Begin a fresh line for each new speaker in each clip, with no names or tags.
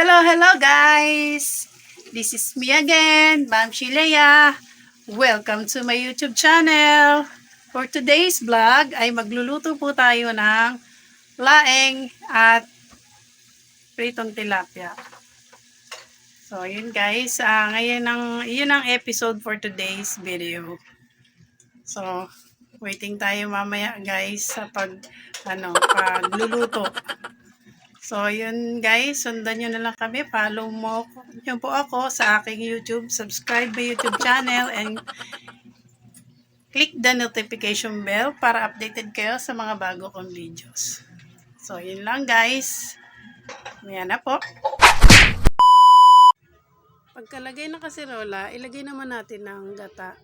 Hello guys! This is me again, Ma'am Shilea. Welcome to my YouTube channel. For today's vlog ay magluluto po tayo ng laing at pritong tilapia. So yun guys, yun ang episode for today's video. So waiting tayo mamaya guys sa pagluluto. So, yun guys, sundan nyo na lang kami. Follow nyo po ako sa aking YouTube. Subscribe my YouTube channel and click the notification bell para updated kayo sa mga bago kong videos. So, yun lang guys. Ayan na po. Pagkalagay ng kasirola, ilagay naman natin ng gata.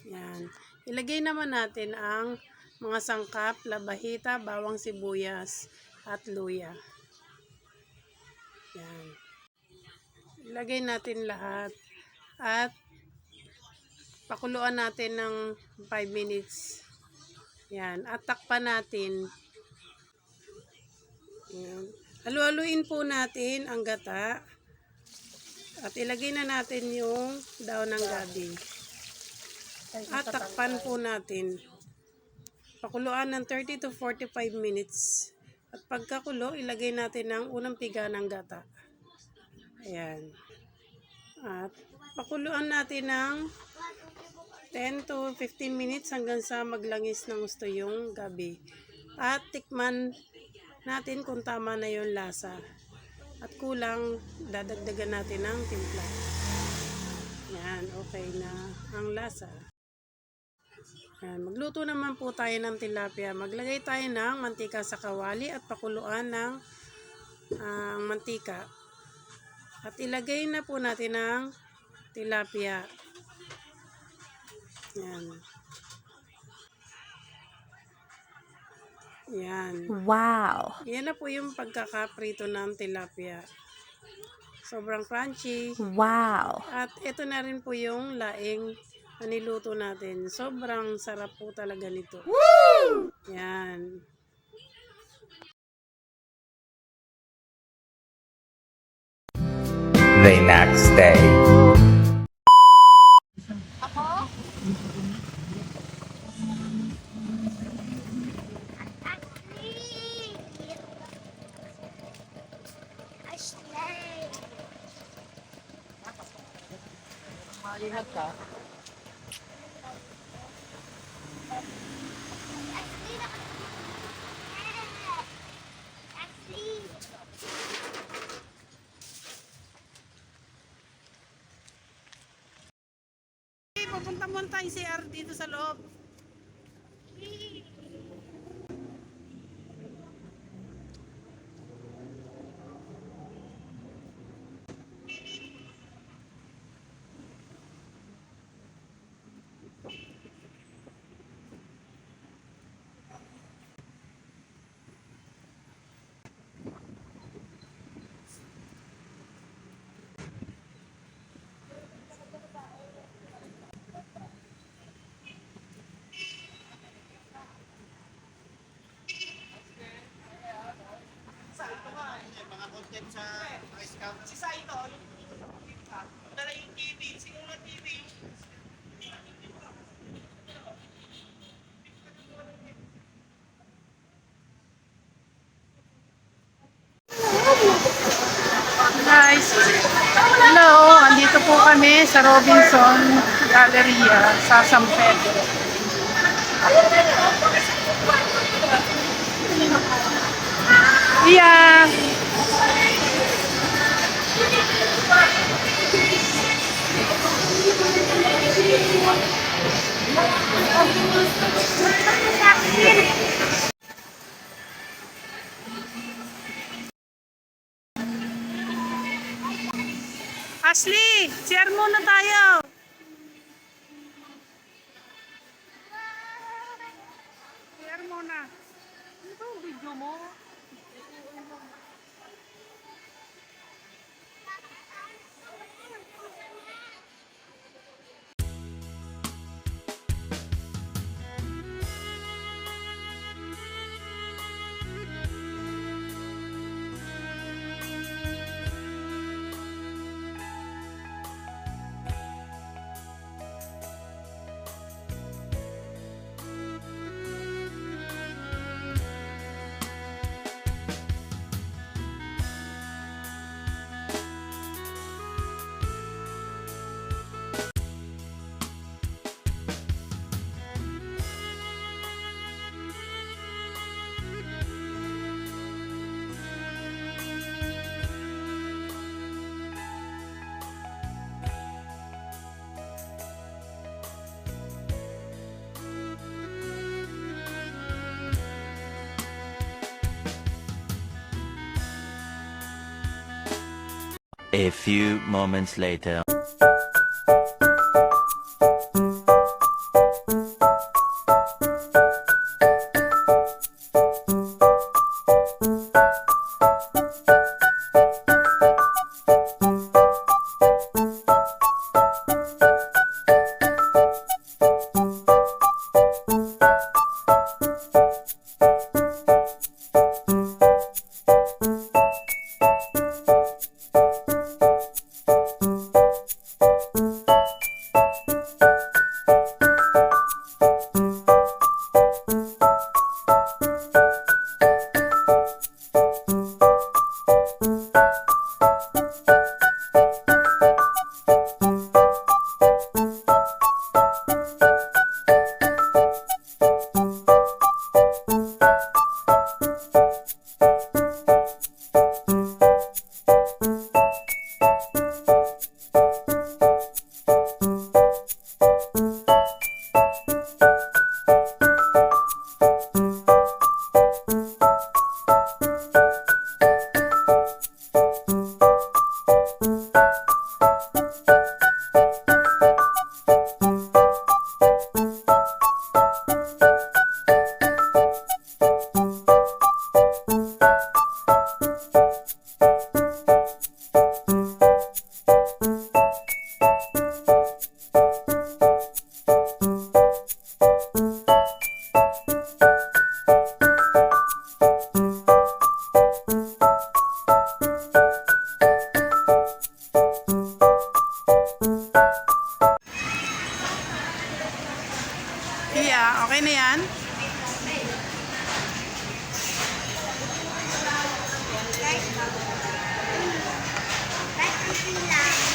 Yan. Ilagay naman natin ang mga sangkap, labahita, bawang sibuyas, at luya. Yan. Ilagay natin lahat at pakuluan natin ng 5 minutes. Yan. At takpan natin. Yan. Halu-haluin po natin ang gata at ilagay na natin yung daon ng gabi. At takpan po natin. Pakuluan ng 30 to 45 minutes. At pagkakulo, ilagay natin ang unang piga ng gata. Ayan. At pakuluan natin ng 10 to 15 minutes hanggang sa maglangis ng gusto yung gabi. At tikman natin kung tama na yung lasa. At kulang, dadagdagan natin ng timpla. Yan, okay na ang lasa. Yan, magluto naman po tayo ng tilapia. Maglagay tayo ng mantika sa kawali at pakuluan ng mantika. At ilagay na po natin ang tilapia. Yan. Yan.
Wow!
Yan na po yung pagkakaprito ng tilapia. Sobrang crunchy.
Wow!
At ito na rin po yung laing na niluto natin. Sobrang sarap po talaga nito. Woo! Yan.
The next day.
Malihat ka. Papunta mo tayo CR dito sa loob. Si Saito, dala yung TV, sinula TV. Guys, hello, andito po kami sa Robinson Galleria sa San Pedro. Yeah. Ashley, share muna tayo. Share muna. Ano ba yung video mo?
A few moments later.
Iya, okay na yan?
Kahit lang.